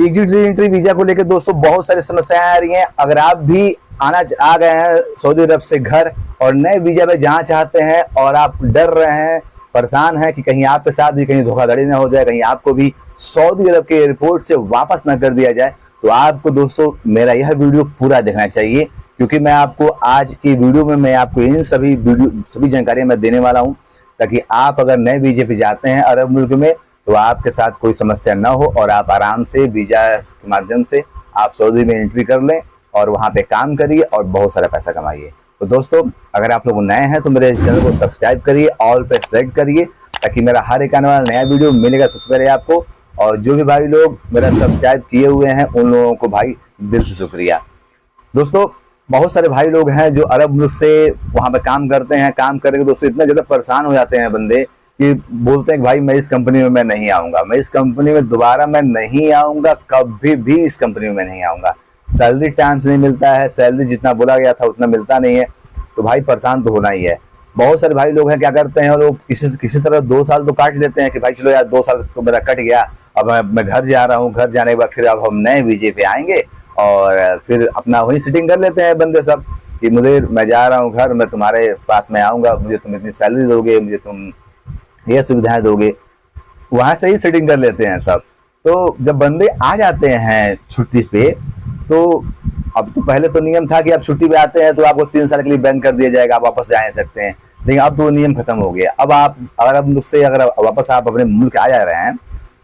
Exit entry visa को लेकर दोस्तों बहुत सारी समस्याएं आ रही हैं। अगर आप भी आ गए हैं सऊदी अरब से घर और नए वीजा पे जाना चाहते हैं और आप डर रहे हैं, परेशान हैं कि कहीं आपके साथ भी कहीं धोखाधड़ी ना हो जाए, कहीं आपको भी सऊदी अरब के एयरपोर्ट से वापस ना कर दिया जाए, तो आपको दोस्तों मेरा यह वीडियो पूरा देखना चाहिए, क्योंकि मैं आपको आज की वीडियो में मैं आपको इन सभी जानकारियां मैं देने वाला हूं, ताकि आप अगर नए वीजे पे जाते हैं अरब मुल्क में तो आपके साथ कोई समस्या ना हो और आप आराम से वीजा के माध्यम से आप सऊदी में एंट्री कर लें और वहां पे काम करिए और बहुत सारा पैसा कमाइए। तो दोस्तों अगर आप लोग नए हैं तो मेरे चैनल को सब्सक्राइब करिए, ऑल पे सेलेक्ट करिए, ताकि मेरा हर एक आने वाला नया वीडियो मिलेगा सबसे पहले आपको। और जो भी भाई लोग मेरा सब्सक्राइब किए हुए हैं उन लोगों को भाई दिल से शुक्रिया। दोस्तों बहुत सारे भाई लोग हैं जो अरब मुल्क से वहां पे काम करते हैं, काम करके दोस्तों इतना ज्यादा परेशान हो जाते हैं बंदे कि बोलते हैं कि भाई मैं इस कंपनी में मैं नहीं आऊंगा, मैं इस कंपनी में दोबारा मैं नहीं आऊंगा, कभी भी इस कंपनी में मैं नहीं आऊंगा। सैलरी टाइम से नहीं मिलता है, सैलरी जितना बोला गया था उतना मिलता नहीं है, तो भाई परेशान तो होना ही है। बहुत सारे भाई लोग हैं क्या करते हैं, लोग किसी तरह 2 साल तो काट लेते हैं कि भाई चलो यार 2 साल तो मेरा कट गया, अब मैं घर जा रहा हूँ, घर जाने के बाद फिर अब हम नए वीजे पे आएंगे और फिर अपना वही सेटिंग कर लेते हैं बंदे सब कि मुझे मैं जा रहा हूँ घर, मैं तुम्हारे पास में आऊंगा, मुझे तुम इतनी सैलरी दोगे, मुझे तुम ये सुविधाएं दोगे, वहां से ही सेटिंग कर लेते हैं सब। तो जब बंदे आ जाते हैं छुट्टी पे, तो अब तो पहले तो नियम था कि आप छुट्टी पे आते हैं तो आपको 3 साल के लिए बैन कर दिया जाएगा, आप वापस जा नहीं सकते हैं, लेकिन अब तो नियम खत्म हो गया। अब आप अगर मुझसे अगर वापस आप अपने मुल्क आ जा रहे हैं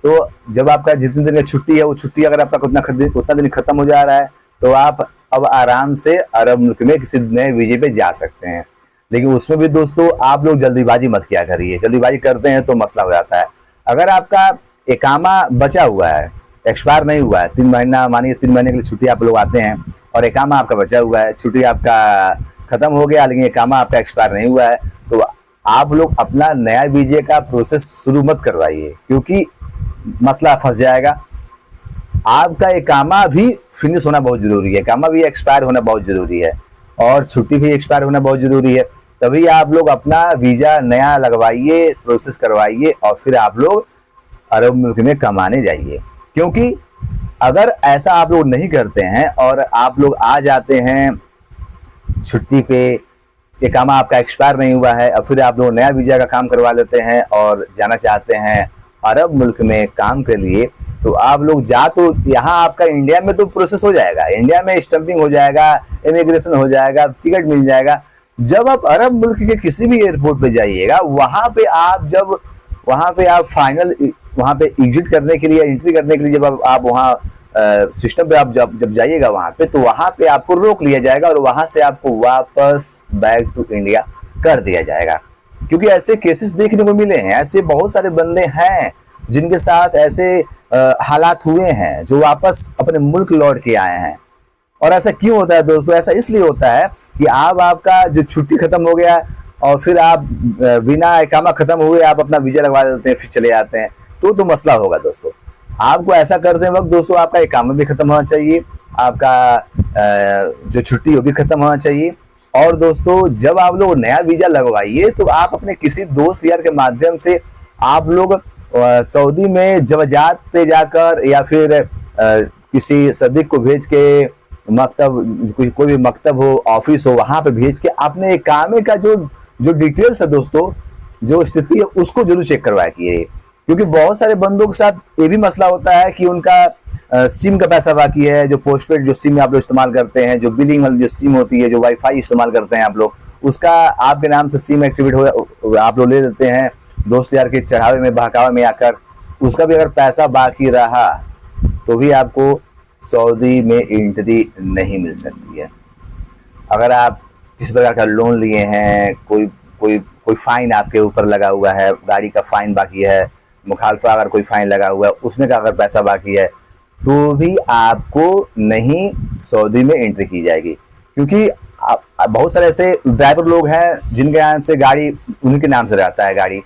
तो जब आपका जितने दिन की छुट्टी है वो छुट्टी अगर आपका उतना दिन खत्म हो जा रहा है तो आप अब आराम से अरब मुल्क में किसी नए वीजे पे जा सकते हैं। लेकिन उसमें भी दोस्तों आप लोग जल्दीबाजी मत किया करिए, जल्दीबाजी करते हैं तो मसला हो जाता है। अगर आपका इकामा बचा हुआ है, एक्सपायर नहीं हुआ है, 3 महीना मानिए 3 महीने के लिए छुट्टी आप लोग आते हैं और इकामा आपका बचा हुआ है, छुट्टी आपका खत्म हो गया लेकिन इकामा आपका एक्सपायर नहीं हुआ है, तो आप लोग अपना नया वीजे का प्रोसेस शुरू मत करवाइए, क्योंकि मसला फंस जाएगा। आपका इकामा भी फिनिश होना बहुत जरूरी है, इकामा भी एक्सपायर होना बहुत जरूरी है और छुट्टी भी एक्सपायर होना बहुत जरूरी है, तभी आप लोग अपना वीजा नया लगवाइए, प्रोसेस करवाइए और फिर आप लोग अरब मुल्क में कमाने जाइए। क्योंकि अगर ऐसा आप लोग नहीं करते हैं और आप लोग आ जाते हैं छुट्टी पे, इकामा आपका एक्सपायर नहीं हुआ है, और फिर आप लोग नया वीजा का काम करवा लेते हैं और जाना चाहते हैं अरब मुल्क में काम के लिए, तो आप लोग तो यहाँ आपका इंडिया में तो प्रोसेस हो जाएगा, इंडिया में स्टंपिंग हो जाएगा, इमिग्रेशन हो जाएगा, टिकट मिल जाएगा। जब आप अरब मुल्क के किसी भी एयरपोर्ट पे जाइएगा, वहां पे आप फाइनल वहां पे एग्जिट करने के लिए, एंट्री करने के लिए जब आप वहां सिस्टम पे आप जब जाइएगा वहां पे, तो वहां पे आपको रोक लिया जाएगा और वहां से आपको वापस बैक टू इंडिया कर दिया जाएगा। क्योंकि ऐसे केसेस देखने को मिले हैं, ऐसे बहुत सारे बंदे हैं जिनके साथ ऐसे हालात हुए हैं जो वापस अपने मुल्क लौट के आए हैं। और ऐसा क्यों होता है दोस्तों? ऐसा इसलिए होता है कि आपका जो छुट्टी खत्म हो गया और फिर आप बिना इकामा खत्म हुए आप अपना वीजा लगवा देते हैं, फिर चले जाते हैं, तो मसला होगा दोस्तों। आपको ऐसा करते वक्त दोस्तों आपका इकामा भी खत्म होना चाहिए, आपका जो छुट्टी वो भी खत्म होना चाहिए। और दोस्तों जब आप लोग नया वीजा लगवाइए तो आप अपने किसी दोस्त यार के माध्यम से आप लोग सऊदी में जवाजात पे जाकर या फिर किसी सदीक को भेज के मकतब, कोई भी मकतब हो, ऑफिस हो, वहां पे भेज के अपने इकामे का जो डिटेल्स है दोस्तों, जो स्थिति है उसको जरूर चेक करवाइए। क्योंकि बहुत सारे बंदों के साथ ये भी मसला होता है कि उनका सिम का पैसा बाकी है, जो पोस्टपेड जो सिम आप लोग इस्तेमाल करते हैं, जो बिलिंग वाली जो सिम होती है, जो वाईफाई इस्तेमाल करते हैं आप लोग, उसका आपके नाम से सिम एक्टिवेट हो आप लोग ले देते हैं दोस्त यार के चढ़ावे में बहकावे में आकर, उसका भी अगर पैसा बाकी रहा तो भी आपको सऊदी में एंट्री नहीं मिल सकती है। अगर आप किसी प्रकार का लोन लिए हैं, कोई फाइन आपके ऊपर लगा हुआ है, गाड़ी का फाइन बाकी है, मुखालफा अगर कोई फाइन लगा हुआ है, उसमें का अगर पैसा बाकी है, तो भी आपको नहीं सऊदी में एंट्री की जाएगी। क्योंकि बहुत सारे ऐसे ड्राइवर लोग हैं जिनके नाम से गाड़ी उनके नाम से रहता है गाड़ी,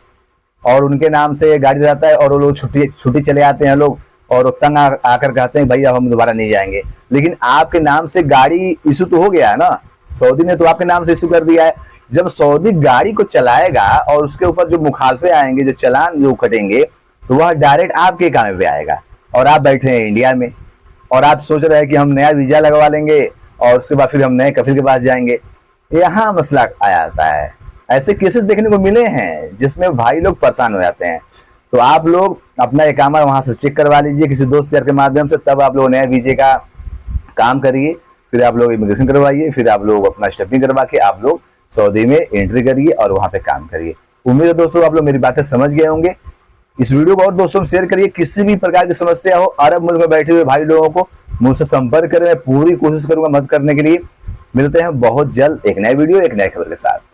और उनके नाम से गाड़ी रहता है और वो लोग छुट्टी चले आते हैं लोग और तंग आकर कहते हैं भाई अब हम दोबारा नहीं जाएंगे। लेकिन आपके नाम से गाड़ी इशू तो हो गया है ना, सऊदी ने तो आपके नाम से इशू कर दिया है। जब सऊदी गाड़ी को चलाएगा और उसके ऊपर जो मुखालफे आएंगे, जो चालान जो कटेंगे, तो वह डायरेक्ट आपके काम पे आएगा और आप बैठे हैं इंडिया में। और आप सोच रहे हैं कि हम नया वीजा लगवा लेंगे और उसके बाद फिर हम नए कफिल के पास जाएंगे, यहाँ मसला आ जाता है। ऐसे केसेस देखने को मिले हैं जिसमें भाई लोग परेशान हो जाते हैं। तो आप लोग अपना इकामा वहां से चेक करवा लीजिए किसी दोस्त यार के माध्यम से, तब आप लोग नया वीजे का काम करिए, फिर आप लोग इमिग्रेशन करवाइए, फिर आप लोग अपना स्टेपिंग करवा के आप लोग सऊदी में एंट्री करिए और वहां पे काम करिए। उम्मीद है दोस्तों आप लोग मेरी बातें समझ गए होंगे। इस वीडियो को और दोस्तों में शेयर करिए। किसी भी प्रकार की समस्या हो अरब मुल्क में बैठे हुए भाई लोगों को मुझसे संपर्क करें, मैं पूरी कोशिश करूंगा मदद करने के लिए। मिलते हैं बहुत जल्द एक नए वीडियो एक नए खबर के साथ।